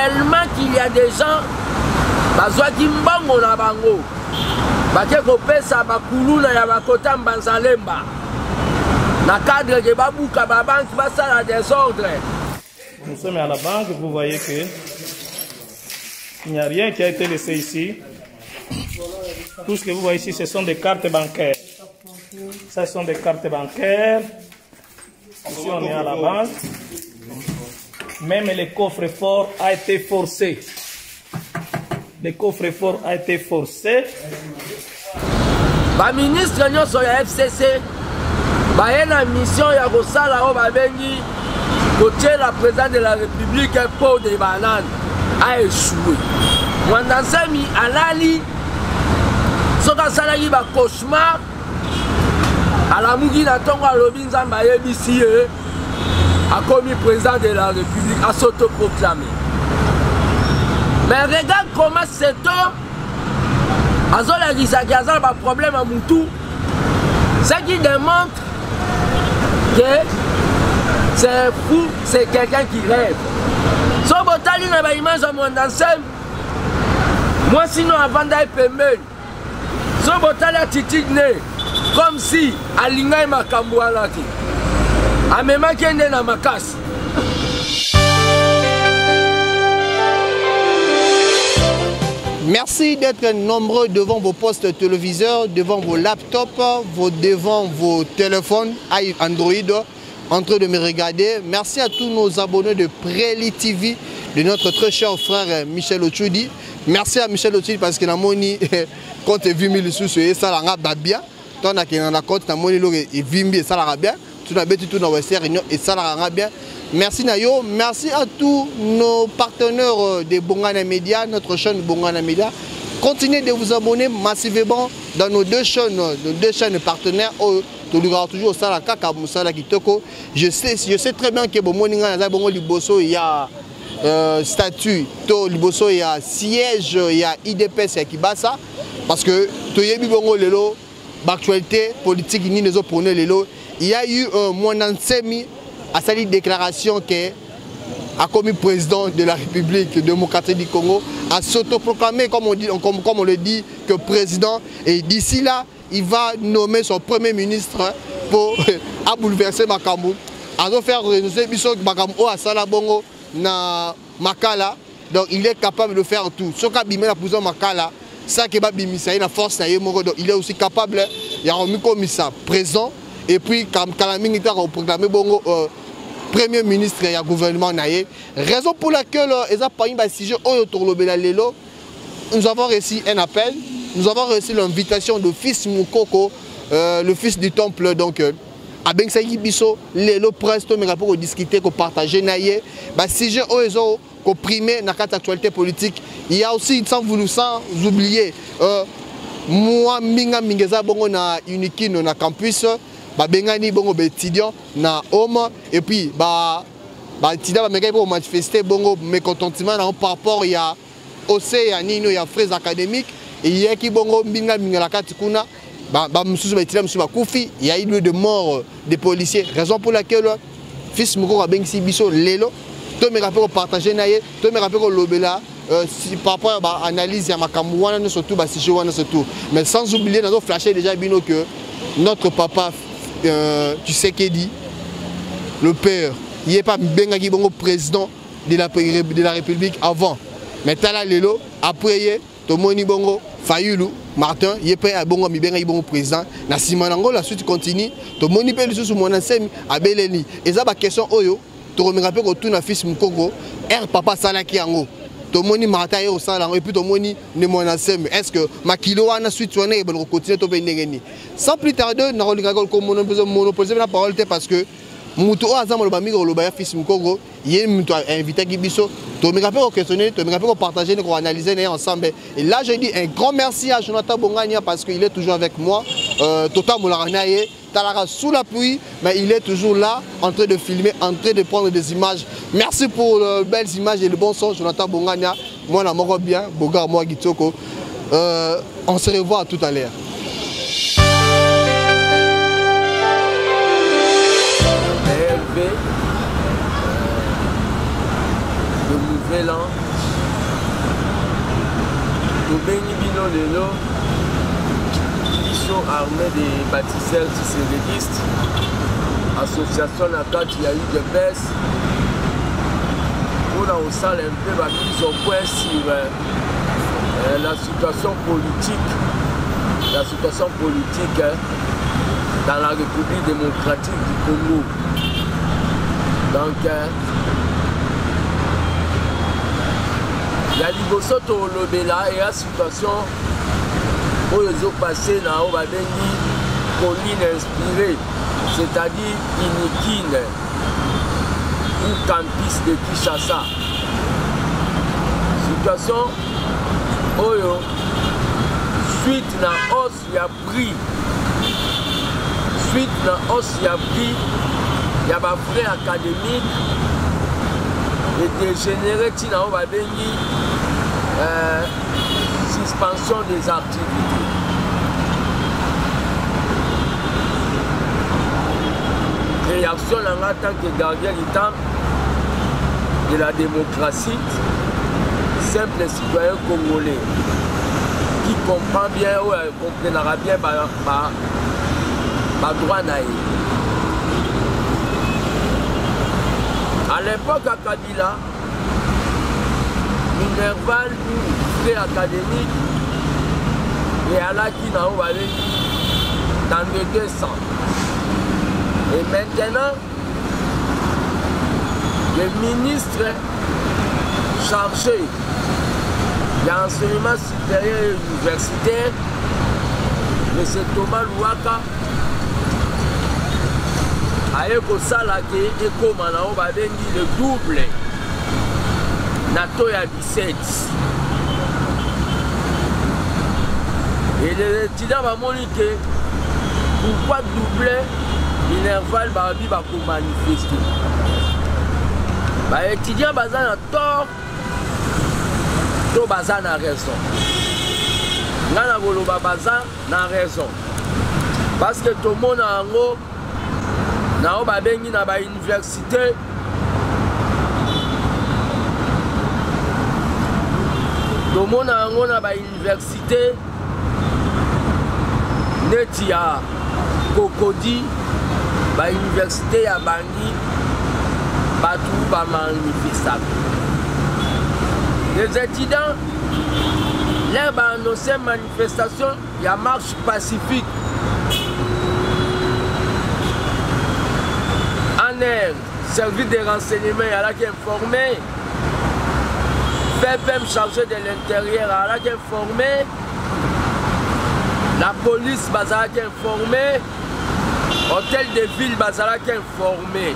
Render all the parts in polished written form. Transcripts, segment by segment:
tellement qu'il y a des gens bazwaki mbongo na bango bake kopesa bakuluna ya bakota mbanzalemba na cadre ke babuka babanki basala désordre. Nous sommes à la banque, vous voyez que il n'y a rien qui a été laissé ici. Tout ce que vous voyez ici, ce sont des cartes bancaires. Ça, ce sont des cartes bancaires. Ici, on est à la banque. Même le coffre-fort a été forcé. Le coffre-fort a été forcé. Le ministre de la FCC a une mission ya kosala o babengi côté la présidente de la République pour des bananes a échoué. Mwanda Nsemi alali soka salaki ba cauchemar alamuki na tongo alobi nzamba yebisi ye akomi président de la République a s'autoproclamé. Mais regarde comment cet homme azolakisaki aza ba problème à Moutou. Ce qui démontre que c'est fou, c'est quelqu'un qui rêve. So botali na ba image ya Mwanda Nsemi. Moi sinon avant d'aller pembe. So botali atitik ne comme si alingai makambo alaki. Amema kende na makasi. Merci d'être nombreux devant vos postes téléviseurs, devant vos laptops, devant vos téléphones Android, en train de me regarder. Merci à tous nos abonnés de Préli TV, de notre très cher frère Michel Ochoudi. Merci à Michel Ochoudi parce que la moni quand tu vu 1000 sous et ça la bien. Toi na qui na compte na moni lo et vimbi ça la bien. Tu na bête tout dans Western réunion et ça la bien. Merci Nayo, merci à tous nos partenaires de Bongana Media, notre chaîne Bongana Media. Continuez de vous abonner massivement dans nos deux chaînes partenaires. Tu regardes toujours ça la kaka musala kitoko. Je sais très bien que Bomoninga na bongo liboso il y a statut, to liboso il y a siège, il y a IDPS à Kibasa parce que to yebi bongo lelo l'actualité politique ni les autres prôner lelo. Il y a eu Mwanda Nsemi à sa déclaration qu'est a commis président de la République démocratique du Congo, a s'autoproclamé, comme on le dit, que président. Et d'ici là, il va nommer son premier ministre pour bouleverser Makambu. A faire renoncer Makambu à Salabongo na Makala. Donc il est capable de faire tout. Ce qu'a bimé la prison Makala, ça qui va bimisa, il a force à donc il est aussi capable, il y a un commissaire présent. Et puis, quand la militaire a proclamé bongo premier ministre et le gouvernement naïe, raison pour laquelle ils ont pas eu un sujet nous avons reçu un appel, nous avons reçu l'invitation de fils Moukoko, le fils du temple, donc à Bensaï Bisso, le presto mais pour discuter, pour partager naïe, sujet ils ont comprimé dans l'actualité politique. Il y a aussi sans oublier moi minga mingeza bongo na Unikino na campus. Bengani bongo étudiant na homme et puis étudiant pour manifester bongo mécontentement par rapport il y a aussi il y a frais académiques et il y a qui bongo binga la katikuna il y a eu de mort des policiers, raison pour laquelle fils moko a bengsi biso lelo to me rappelle partager naie to me rappelle lobela par rapport à analyse ya makambu wana surtout sujet wana surtout, mais sans oublier dans flasher déjà bino que notre papa tu sais qu'il dit le père il n'est pas Benga qui est président de la République avant mais Tala Lelo après Tomoni Bongo Fayulu Martin il est pas Bongo mi Benga Bongo président na Simanango la suite continue Tomoni pe sous Mwanda Nsemi abeleli et ça ba question oyo to me rappelle que tout na fils Mkongo papa salaki yango Tomoni Martin et au salon et puis Tomoni ne Mwanda Nsemi est-ce que makilo wana suite wana e bon continuer to pe ngeni sans plus tarder na rolingakol comme monopoliser la parole parce que Moutou azam le bami le baya fils Mkongo il est invité qui biso to me rappelle questionner to me rappelle partager nous analyser ensemble et là je dis un grand merci à Jonathan Bongania parce qu'il est toujours avec moi Tota Molaranaye Talara sous la pluie mais il est toujours là en train de filmer en train de prendre des images. Merci pour les belles images et le bon son Jonathan Bongania moi na moro bien bogar moi Gitoko on se revoit tout à l'heure. Le nouvel an tobengi bino lelo biso armée des bâtisseurs tisérédistes, association na kati ya UDPS, mpona kosala un peu ba mise au point sur la situation politique dans la République démocratique du Congo. Donc ya liboso tolobela et la situation oyo ezopase na oyo babengi colline inspirée, c'est-à-dire Inikine ou campus de Kinshasa. Situation oyo suite na hausse ya prix, ya ba frais académiques et dégénéré tina oyo babengi suspension des activités. Réaction en tant que gardien du temple de la démocratie, simple citoyen congolais qui comprend bien ou comprendra bien par droit naïf. À l'époque à Kabila, Minerval ou frais académique et à la qui n'a pas dans le 200. Et maintenant, le ministre chargé de l'enseignement supérieur et universitaire, M. Thomas Louaka, a eu le double Nato ya 17. Et les étudiants vont moniquer pourquoi doubler Minerval Barabi va manifester. Les étudiants bazan a tort, to bazan a raison. Nana Goloba bazan n'a raison. Parce que tout le monde a un mot, na ba bengi na ba université. Tout le monde a un mot na ba université. Netia Kokodi. Ba université ya bangi batou ba manifestation. Les étudiants là ba annoncé manifestation ya marche pacifique en air, service de renseignement ya la qui informé, FEPEM chargé de l'intérieur ya la qui informé, la police bazala qui informé, hôtel de ville bazala qui informé,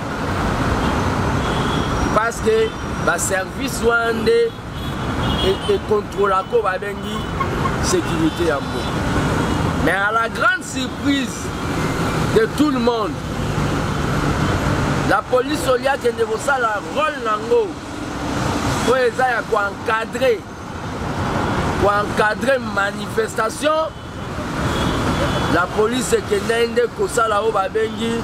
parce que le service wande et contrôle la sécurité en mot. Mais à la grande surprise de tout le monde, la police au lieu de ça la rôle nango pour encadrer manifestation. La police est que n'ende ko sala o babengi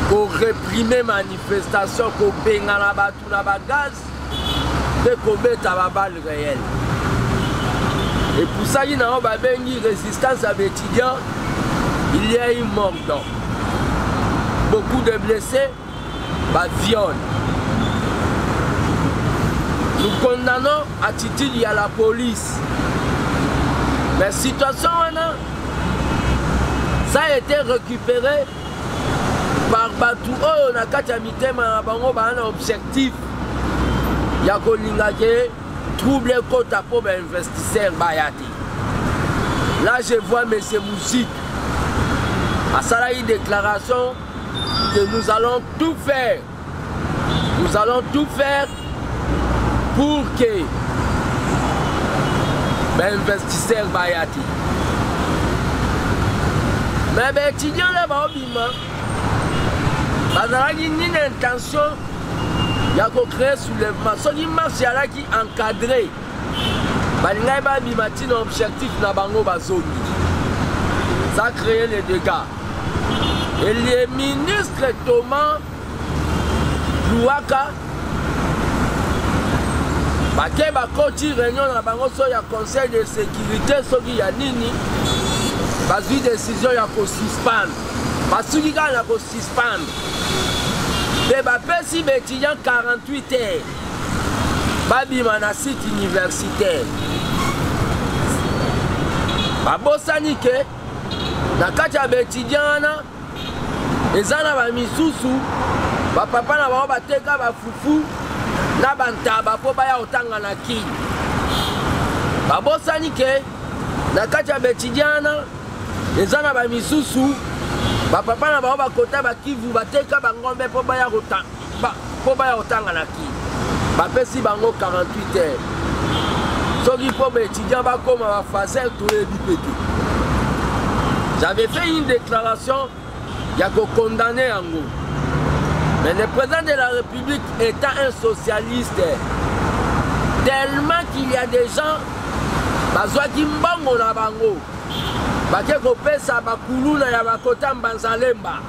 ko réprimer manifestation, ko benga na batu na bagaz et ko beta ba balle réelle. Et pour ça il y a babengi résistance à étudiants, il y a eu mort, beaucoup de blessés, ba viol. Nous condamnons attitude à la police. Mais situation ça a été récupéré par Batou. Oh, on a quatre amitiés, mais on a un objectif. Il y a trouble côte à pauvre investisseur Bayati. Là, je vois M. Moussi. À ça, il y a une déclaration que nous allons tout faire. Nous allons tout faire pour que l'investisseur Bayati. Mais les étudiants là bas ils ont une intention de créer soulèvement. Ce qui marche là qui encadré. Ils ont un objectif na bango bazoni. Ça a créé les dégâts. Et le ministre Thomas Louaka bake bakoti réunion na bango so ya conseil de sécurité soki ya nini bazwi décision ya kosuspendre basuki kaka na kosuspendre mpe bapesi baétudiant 48 heures babima na site universitaire babosani ke na kati ya baétudiant wana eza na bamisusu bapapa na bango bateka bafufu na bantaba mpo baya kotanga na kini babosani ke na kati ya baétudiant wana eza na bamisusu bapapa na bango bakota bakivu bateka bangombe mpo baya kotanga na kini bapesi bango 48 heures soki mpo baétudiant bakoma bafaser toyebi pete. J'avais fait une déclaration il y a qu'au condamner yango. Mais le président de la République étant un socialiste, tellement qu'il y a des gens bazwaki mbongo na bango bake kopesa bakuluna ya bakota mbanzalemba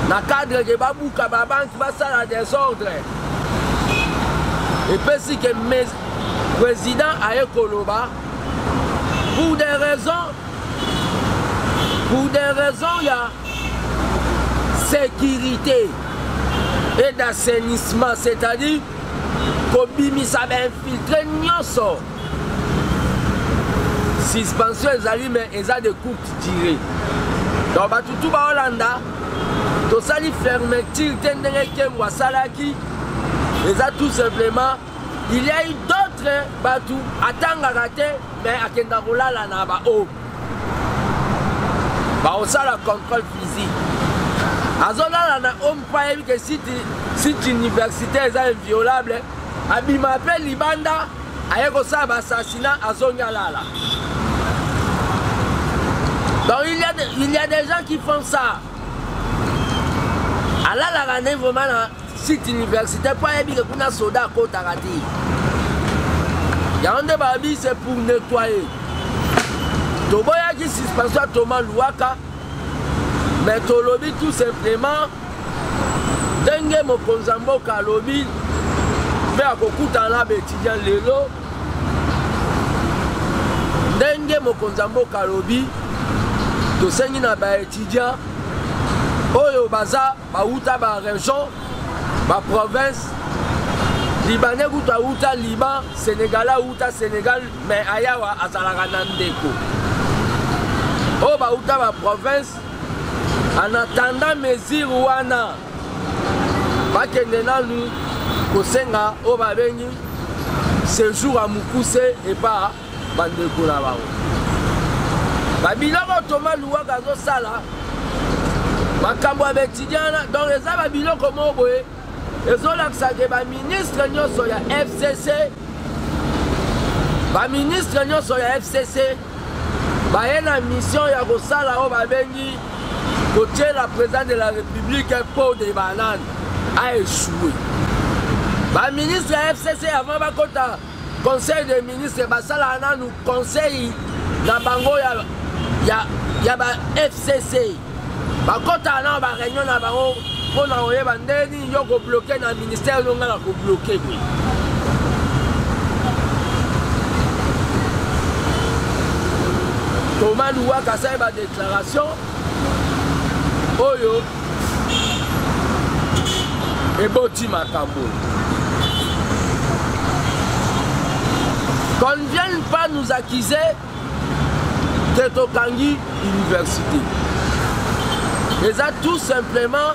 na cadre ke babuka babanki basala désordre epesi ke président aye koloba pour des raisons il y a sécurité et d'assainissement, c'est-à-dire kobimisa infiltré nyonso suspension ezali mais eza de courte durée donc batutu baolanda tosali fermeture te ndenge kengo asalaki eza tout simplement il y a eu d'autres batu atangaka te mais akenda kolala na bahomme baosala contrôle physique azolala na homme mpo ayebi ke site universitaire eza inviolable abima mpe libanda aye kosala baassassinat azongi alala. Donc il y a des gens qui font ça alalaka nde vraiment na site universitaire mpo ayebi ke kuna soda akotaka te yango nde babi c'est pour nettoyer. Toboyaki suspension Thomas Louaka mais tolobi tout simplement ndenge mokonzi mboka alobi mpe akokutana baétudiant lelo ndenge mokonzi mboka alobi tosengi na baétudiant oyo baza bauta barégion baprovince libanais kutu auta liban sénégalais auta sénégal mais ayawa azalaka na ndeko oyo bauta baprovince en attendant mesure wana bakende nanu kosenga oyo babengi séjour ya mokuse epa bandeko na bango babiloko Thomas Louaka azosala makambo ya baétudiant donc eza babiloko moko boye ezolakisaka baministre nyonso ya FCC baministre nyonso ya FCC baye na mission ya kosala oyo babengi kotiela président de la République pot de banane a échoué. Ba ministre ya FCC avant bakota conseil des ministres basala nanu conseil na bango ya ba FCC bakota na ba réunion na bango pona oyeba ndeni yo ko bloquer na ministère longa na ko bloquer bi. Thomas Louaka sa ba déclaration oyo eboti makambo. Qu'on ne vienne pas nous accuser de Tokangi Université. Et ça tout simplement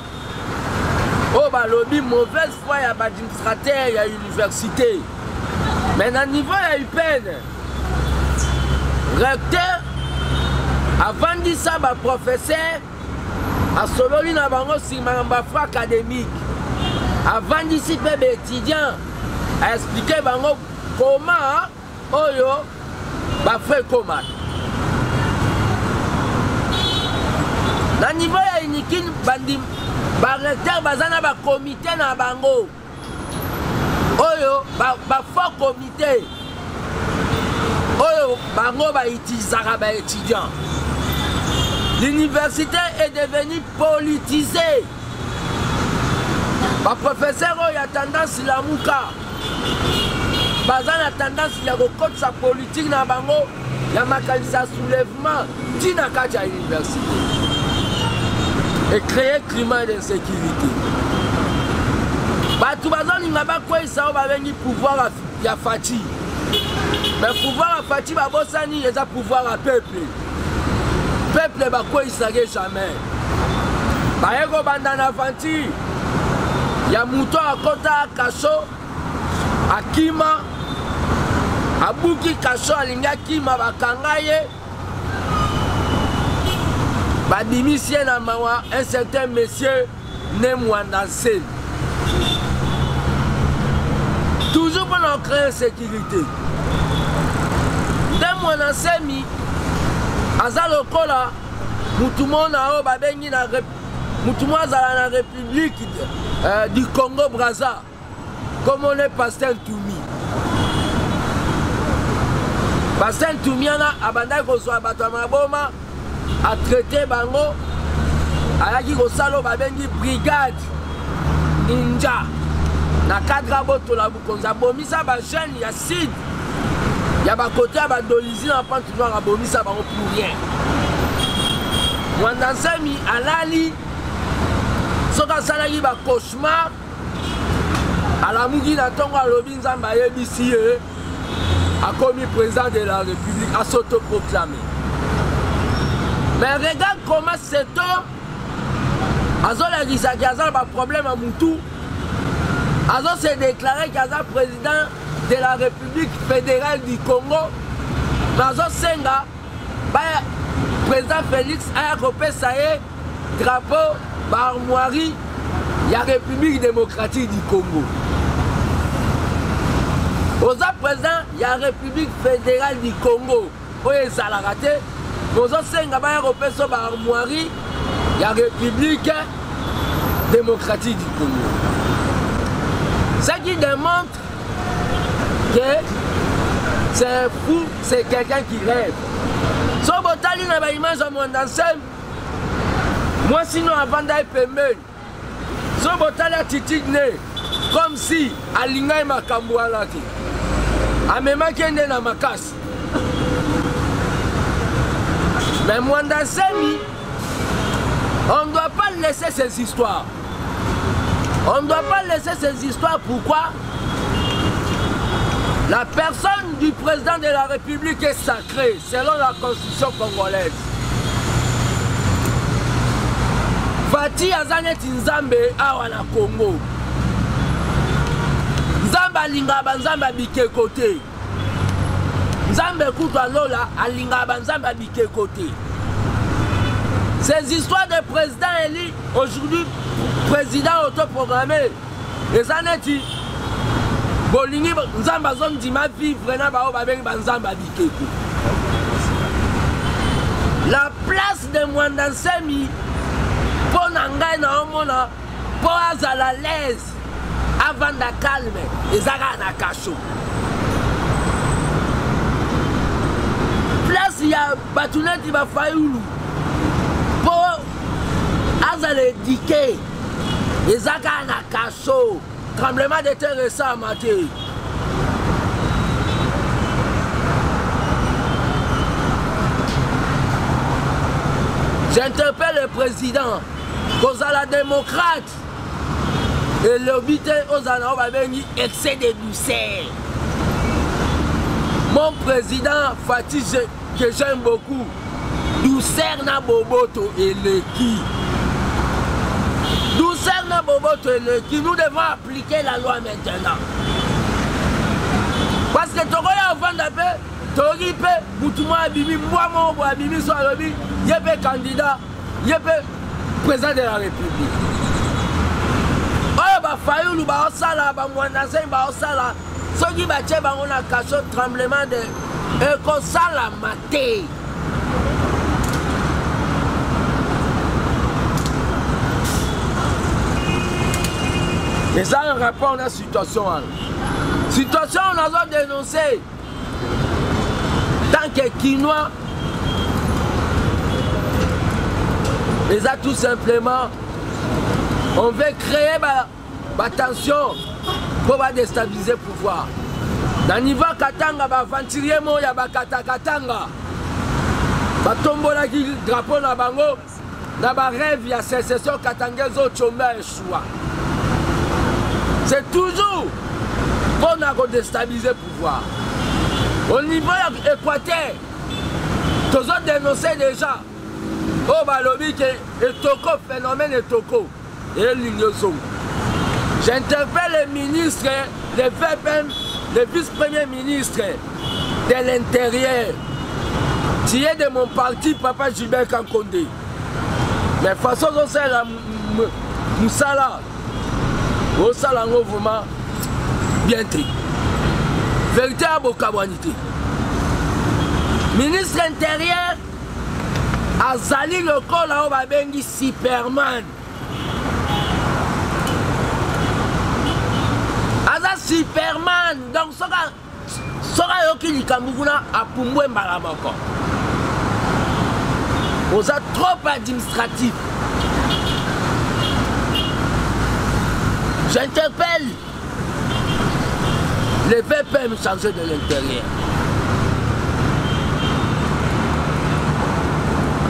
au balobi mauvaise foi ya administrateur ya université. Mais à niveau ya peine recteur avant dit ça ba professeur a sololi na bango simamba fra académique avant d'ici pe étudiant a expliqué bango comment oyo ba fait comment na niveau ya unikin bandi ba recteur bazana ba comité na bango oyo ba fort comité oyo bango ba utilisaka ba étudiant. L'université est devenue politisée. Le professeur a tendance à la mouka. baza na tendance ya kokotisa politique na bango ya makanisa soulèvement tina kati ya université et créer climat d'insécurité. Bato bazolinga bakweyisa oyo babengi pouvoir ya Fati. Mais pouvoir ya Fati babosani eza pouvoir ya peuple. Peuple bakweyisake jamais. Baye kobanda na aventure ya muto akota kasho akima abuki kasho alingi akima bakanga ye badimisie na mawa un certain monsieur né Mwandansel. Toujours pour nous créer sécurité. Dès Mwandansemi aza lokola mutumona o babengi na mutumo azala na République du Congo Brazza comme on est Pasteur Ntoumi. Pasteur Ntoumi a abandai kozwa bato ya maboma a traité bango ayaki kosala babengi brigade ninja na cadre botola bukonza bomisa ba jeune ya Sud ya ba côté ya ba Dolizi na Pantinoire bomisa bango pour rien. Mwandansemi alali soka salaki ba cauchemar alamuki na tongo alobi nzambe ayebisi ye akomi président de la République a s'autoproclamé. Mais regarde comment cet homme azolakisaki aza ba problème à Moutou azo se déclaré qu'aza président de la République fédérale du Congo mais azo senga ba président Félix aya kopesa ye drapeau ba armoirie ya République démocratique du Congo. Oza président ya République fédérale du Congo oyo ezalaka te ozo senga baya kopesa ba armoirie ya République démocratique du Congo. Ce qui démontre que c'est fou, c'est quelqu'un qui rêve. So botali na ba image ya Mwandansemi moi sinon avant d'aller pembe so botali atitine comme si alingai makambo alaki amemaki ende na makasi. Mais Mwandansemi on ne doit pas laisser ces histoires. On ne doit pas laisser ces histoires. Pourquoi? La personne du président de la République est sacrée selon la constitution congolaise. Fati azaneti nzambe awa na Congo. Nzambe alinga banzambe abike kote. Nzambe kutwa lola alinga banzambe abike kote. Ces histoires de président élu, aujourd'hui, président autoprogrammé, les années, Bolingi, Nzamba zone d'ima vivre na bao babeng banzamba bikeko. La place de Mwandansemi, pour n'angai na omona, pour à la l'aise, avant de calme, les agas na cacho. Place il y a Batounet qui va faire pour azale dike ezaka na kaso tremblement de terre récent maté. J'interpelle le président kozala démocrate et l'obité ozana babeni excès de douceur. Mon président Fati que j'aime beaucoup douceur na boboto et le qui. Douceur na boboto et le qui. Nous devons appliquer la loi maintenant. Parce que Togoya avant d'appel, Toripe, Boutouma Abimi, moi mon Abimi soit Abimi, yépe candidat, yépe président de la République. Oh bah Fayou nous bah osala, bah Mwandansemi bah osala. Ceux qui battent bah on a caché tremblement de écosala maté. Et ça, on répond à la situation. Situation, on a dénoncé. Tant que Quinois, et ça tout simplement, on veut créer ma tension pour déstabiliser le pouvoir. na niveau Katanga baventurier moya bakata Katanga batombolaki drapeau na bango na ba rêve ya sécession Katanga ezochomba échoua. C'est toujours pour déstabiliser le pouvoir. Au niveau équateur, tous ont dénoncé déjà. Oh, balobi que Etoko, phénomène Etoko. Et l'Union. J'interpelle les ministres, les VPM, les vice-premiers ministres de l'Intérieur. Tu es de mon parti, Papa Gilbert Kankonde. Mais de toute façon, c'est la Moussala. Au salon vraiment bien tri. Vérité à Bokabouanité. Ministre intérieur Azali le col à Obabengi Superman. Aza Superman. Donc, Sora Yoki Likamuguna a Pumbwe Mbaramoko. On a trop administratif. J'interpelle les VPM chargés de l'intérieur.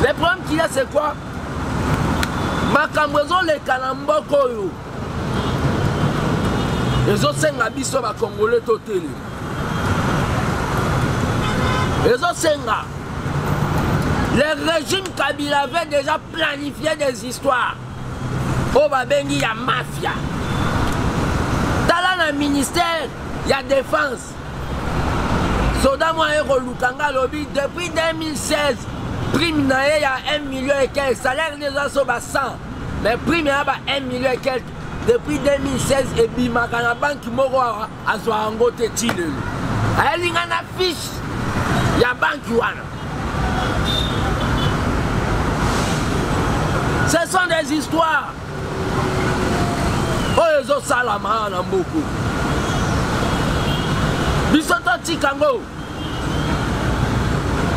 Le problème qu'il y a, c'est quoi? Makambozo les Kalamboko. Les autres senga biso ba Congolais toteli. Les autres senga. Le régime Kabila avait déjà planifié des histoires. Oh babengi ya mafia. Dans le ministère, il y a défense. Soda Moaero Lukanga Lobby, depuis 2016, prime il y a 1 million et quelques. Salaire des assos 100. Mais prime il y a 1 million et quelques. Depuis 2016, et Bimakana Banque Moro a Zoangote Tile. Il y a une affiche. Il y a Banque Wana. Ce sont des histoires. Oh, ils ont salama en beaucoup. Bisoto Tikango.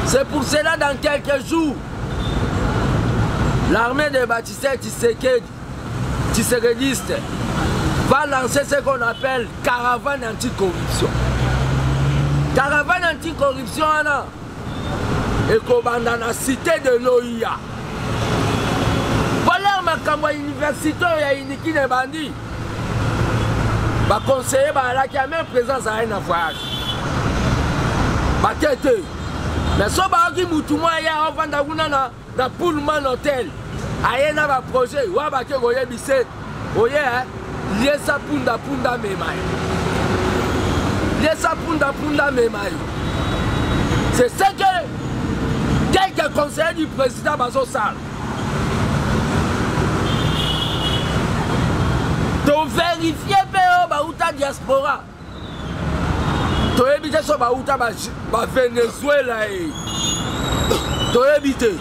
C'est pour cela, dans quelques jours, l'armée de Baptiste Tshisekedi va lancer ce qu'on appelle caravane anticorruption. Caravane anticorruption, et qu'on va dans la cité de l'OIA. Voilà ma université, il y a une qui est bandit. Va conseiller qui a même présence à un voyage. Va tête. Mais si vous avez un na Pullman Hotel, il y a un projet, il y a un projet, il y a un punda memai. C'est ce que quelques conseillers du président Bazo Sall. De vérifier la diaspora. Tu éviter ce Venezuela. Tu éviter.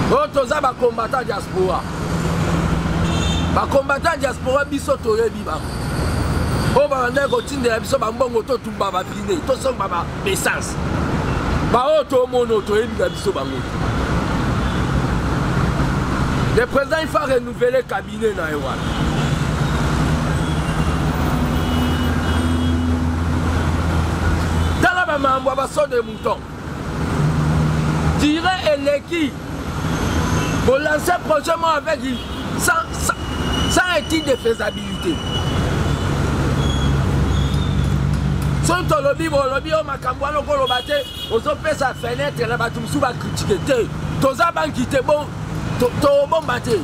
Tu as des combattants diaspora. Les combattants diaspora, ils sont tous les bibans. Oh, on a continué à faire des choses qui sont pas finies. Tout ça, c'est des sens. Le président il faut renouveler le cabinet. Dans la mamboisson de moutons, tirer et l'équipe pour lancer un projet avec sans étude de faisabilité. Si tu as le lobby, on m'a camboulé, on a fait sa fenêtre, on a critiqué. Tu as quitté bon. Bon batté.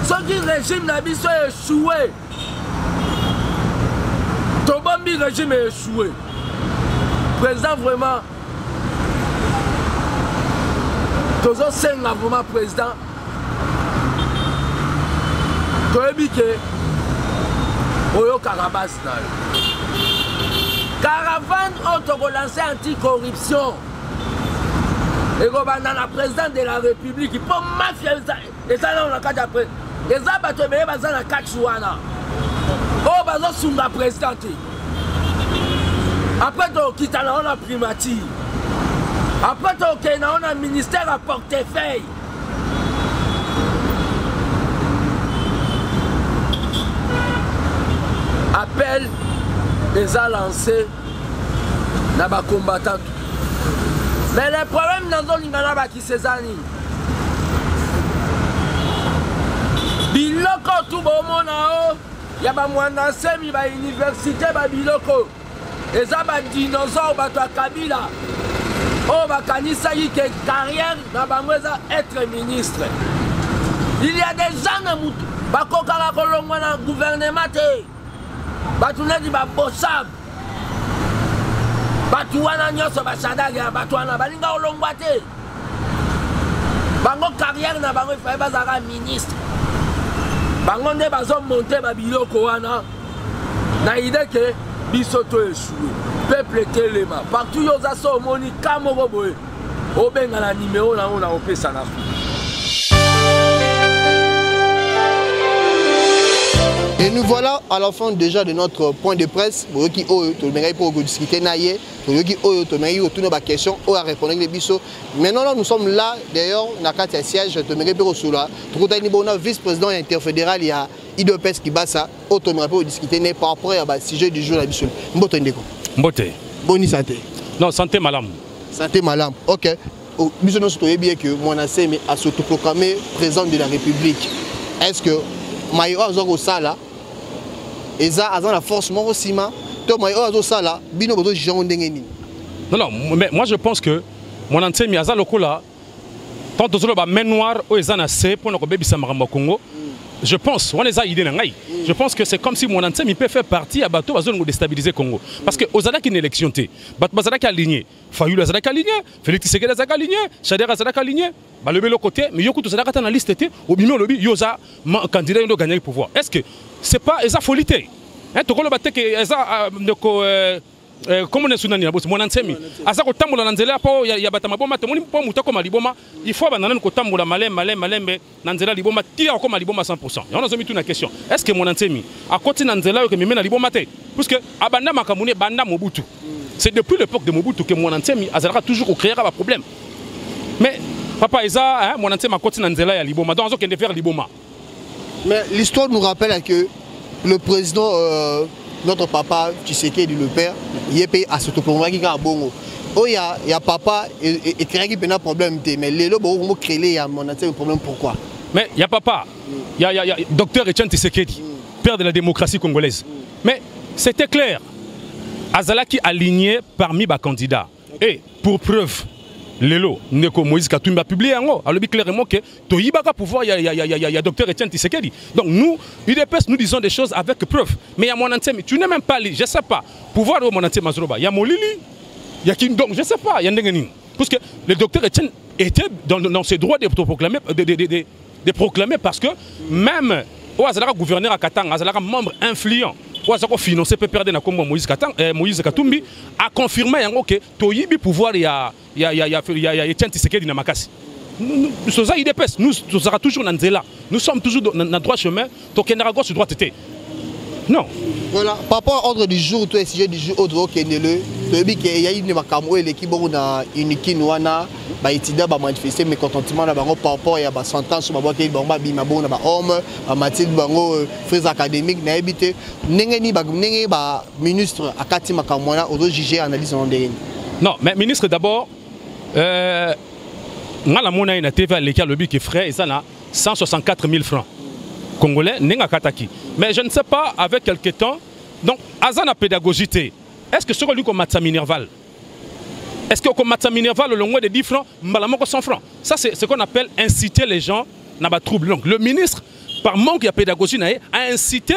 Ce qui régime n'a pas échoué. Ton bon régime est échoué. Président vraiment. Tous les 5 vraiment président. Tu as dit que Oyo Carabas. Caravane autobalancée anticorruption. Et dans la présidente de la République, il faut mafia et ça là on a 4 après. Les abattus mais ils sont 4 chouana. Oh bazo sous la présidente. Après tu quittes là on a primature. Après tu on a ministère à portefeuille. appel les a lancés na ba combattants. Mais le problème dans le Lingana qui c'est zani. Biloko tout bon mona o, ya ba mwana semi ba université ba biloko. Eza ba dinosaure ba to Kabila. Oh ba kanisa yi ke carrière na ba mweza être ministre. Il y a des gens na mutu ba kokala kolongwa na gouvernement te. Ba tuna di ba bossab. Batu wana nyoso bashadaga batu wana balinga olongwa te. Bango carrière na bango fa bazaka ministre. Bango nde bazo monter ba biloko wana. Na idée que biso to échoué. Peuple telema. Partout yo za so moni kamoko boye. Obenga na numéro na ona opesa na. Et nous voilà à la fin déjà de notre point de presse. Pour discuter, maintenant, nous sommes là, d'ailleurs, dans le siège, le vice-président interfédéral, il y a IDPS qui bat ça, pour discuter par rapport au sujet du jour. Mbote. Bonne santé. Non, santé malam. Santé malam, ok. Nous savons bien que Monasé a s'autoproclamé président de la République. Est-ce que Maïro a ça là? Et ça a la force aussi, non, non, mais moi je pense que mon ancien Miaza Lokola, tant que la main noire au Ezanase pour notre bébé Samaramba Congo, je pense, je pense que c'est comme si mon ancien peut faire partie à bateau à zone déstabiliser Congo. Parce que Ozana qui est une élection, Bazara qui a aligné, Fayou Azara qui a aligné, Félix Tshisekedi Azara qui a aligné, Chader Azara qui a aligné, le l'autre côté, mais Yoko tout ça dans la liste était, au bimé lobby, Yoza, candidat qui a gagné le pouvoir. Est-ce que c'est pas Eza folité? Tu vois le bâtiment que Eza, comment on est sous Nani, mon ancien, Asa ko tambola nanzela po ya batama boma te moni po muta ko maliboma, il faut banana ko tambola malem nanzela liboma tira ko maliboma 100%. On a zomi tout na question. Est-ce que mon ancien a côté nanzela que meme na liboma te? Parce que abanda makamune banda Mobutu. C'est depuis l'époque de Mobutu que mon ancien azalaka toujours créer un problème. Mais papa Eza, mon ancien ma côté nanzela ya liboma, donc on de faire liboma. Mais l'histoire nous rappelle que le président notre papa Tshisekedi le père, il est payé à ce tournoi qui a bongo. Oh il y a papa et créé qui a un problème mais les lots vont créer un problème pourquoi? Mais il y a papa, il y a docteur Etienne Tshisekedi, père de la démocratie congolaise. Mais c'était clair. Azalaki aligné parmi les candidats. Et pour preuve, Lelo, Neko Moïse Katumbi a publié en haut, alors clairement que Toyibaka pouvoir, il y a docteur Etienne Tshisekedi. Donc nous, UDPS, nous disons des choses avec preuve. Mais il y a mon ancien, tu n'es même pas li, je ne sais pas. Pouvoir de mon ancien Mazroba, il y a mon Lili, il y a qui, donc je ne sais pas, il y a Ndengenin. Parce que le docteur Etienne était dans ses droits de proclamer parce que même au gouverneur à Katanga, un membre influent. Financé peut perdre na Congo Moïse Katumbi a confirmé que Toyibi pouvoir il y a Etienne Tshisekedi na makasi. Nous sommes IDPS, nous sommes toujours dans Nzela. Nous sommes toujours dans le droit chemin, donc il y a gauche droit tête. Non. Voilà, par rapport à l'ordre du jour, tout le sujet du jour, autre qui est né, il y a une Makamoué, l'équipe na Unikinwana, ba étudiants ba manifester mécontentement na bango par rapport à ba sentence ba boké ba bima bona ba homme ba Mathilde bango frais académiques na habité nengeni ba ministre akati makamwana ozo juger analyse en ndenge. Non, mais ministre d'abord ngala mona ina TV l'école lobby qui frais et ça na 164 000 francs congolais nenga kataki. Mais je ne sais pas avec quelque temps donc azana pédagogie. Est-ce que ce que lui comme Matsa Minerval? Est-ce que comme Matsa Minerval, le long de 10 francs, Mbalamoko 100 francs? Ça, c'est ce qu'on appelle inciter les gens dans le trouble. Donc, le ministre, par manque de pédagogie, a incité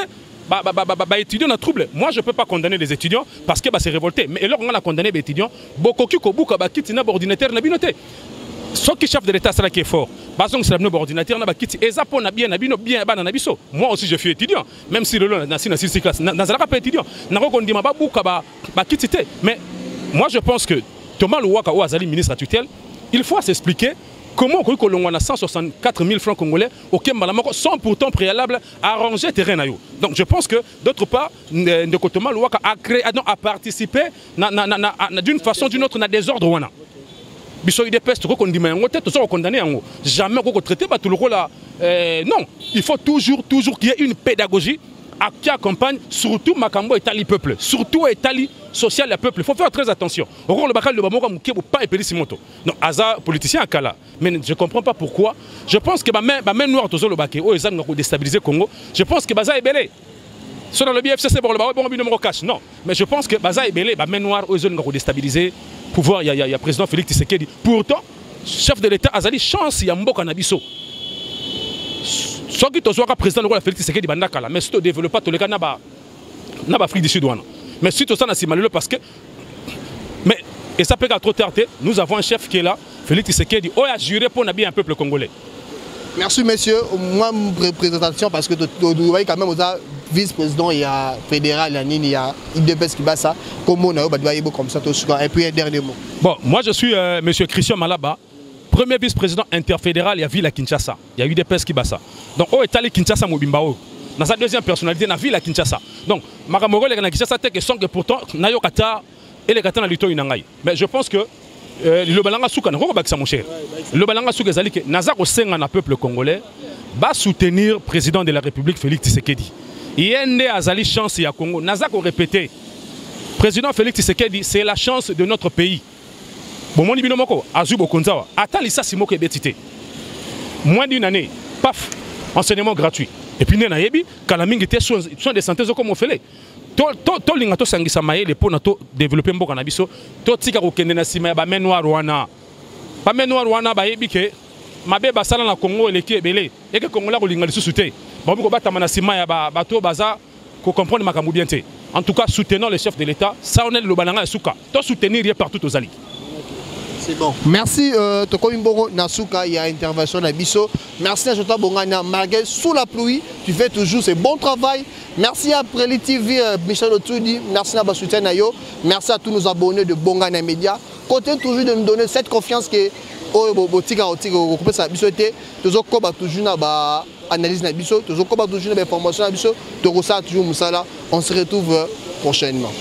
les étudiants dans le trouble. Moi, je ne peux pas condamner les étudiants parce que c'est révolté. Mais alors, on a condamné les étudiants. Beaucoup qui ont quitté l'ordinateur, ce qui chef de l'État, c'est là qui est fort. Parce que c'est l'ordinateur, on a quitté. Et ça, on a bien, moi aussi, je suis étudiant. Même si le long, dans 6 classes, dans la pas étudiant. Mais moi, je pense que Thomas Louaka ou Azali, ministre à tutelle, il faut s'expliquer comment on a 164 000 francs congolais auxquels sont pourtant préalables à arranger le terrain. Donc je pense que d'autre part, Thomas Louaka a participé d'une façon ou d'une autre à des ordres. Jamais traiter tout le rôle. Non, il faut toujours qu'il y ait une pédagogie qui accompagne surtout Makambo et Tali peuple, surtout Tali social et peuple. Il faut faire très attention. Au le bacal de Bamoka Mouké ou pas épéler Simoto. Non, Aza politicien à Kala. Mais je ne comprends pas pourquoi. Je pense que ma main noire tozo le baké, oh, ils ont déstabilisé Congo. Je pense que Baza est belé. Sur le BFCC pour le bon numéro cash. Non, mais je pense que Baza est belé, ma main noire, oh, ils ont déstabilisé. Pouvoir, il y a président Félix Tshisekedi. Pourtant, chef de l'État Azali chance il y a Mboka Nabiso. Ce qui est président de Félix Tshisekedi Bandakala, mais si tu ne développes pas tous les cas, n'a pas Afrique du Sud. Mais si tu as malheureux parce que. Mais, et ça peut être trop tard, nous avons un chef qui est là, Félix Tshisekedi, qui a juré pour bien un peuple congolais. Merci, monsieur. Moi, présentation, parce que vous voyez quand même, vous avez vice-président, il y a fédéral, il y a IDPS qui bat ça. Comme on a comme ça, et puis un dernier mot. Bon, moi je suis monsieur Christian Malaba. Premier vice-président interfédéral, il y a Ville à Kinshasa. Il y a eu des PES qui bat ça. Donc, oh, est allé Kinshasa Mobimbao. Dans sa deuxième personnalité, dans la ville à Kinshasa. Donc, Makamoro, il y a Kinshasa, que pourtant, Nayo Kata et les Kata Nalito Inangai. Mais je pense que le Balanga Souka, mon cher. Le Balanga Souka, c'est que Nazar au sein d'un peuple congolais va soutenir le président de la République, Félix Tshisekedi. Il y a une Azali chance à Congo. Nazar a répété. Président Félix Tshisekedi, c'est la chance de notre pays. Bon, mon ibino moko, Azubo Konzawa, attends l'issa si moko ebetité. Moins d'une année, paf, enseignement gratuit. Et puis, nena yebi, kalaming était soin de santé comme on fait. To lingato sangisa maele pour nato développer mboka na biso, to tika ko kende na sima ba menwa Rwanda. Ba menwa Rwanda ba yebi ke mabe basala na Congo eleki ebele, et que Congo la ko linga lisusu te. Ba ko batama na sima ya bato baza ko comprendre makambu bien te. En tout cas, soutenons le chef de l'État, ça on est le balanga suka. To soutenir partout aux alliés. C'est bon. Merci Tokomimboro Nasuka, il y a intervention à Bisso. Merci à Jota Bongana, malgré sous la pluie, tu fais toujours ce bon travail. Merci à Preli TV, Michel Otoudi, merci à Bassoutien Nayo, merci à tous nos abonnés de Bongana Media. Continuez toujours de nous donner cette confiance que analyse na biso, toujours information na biso, on se retrouve prochainement.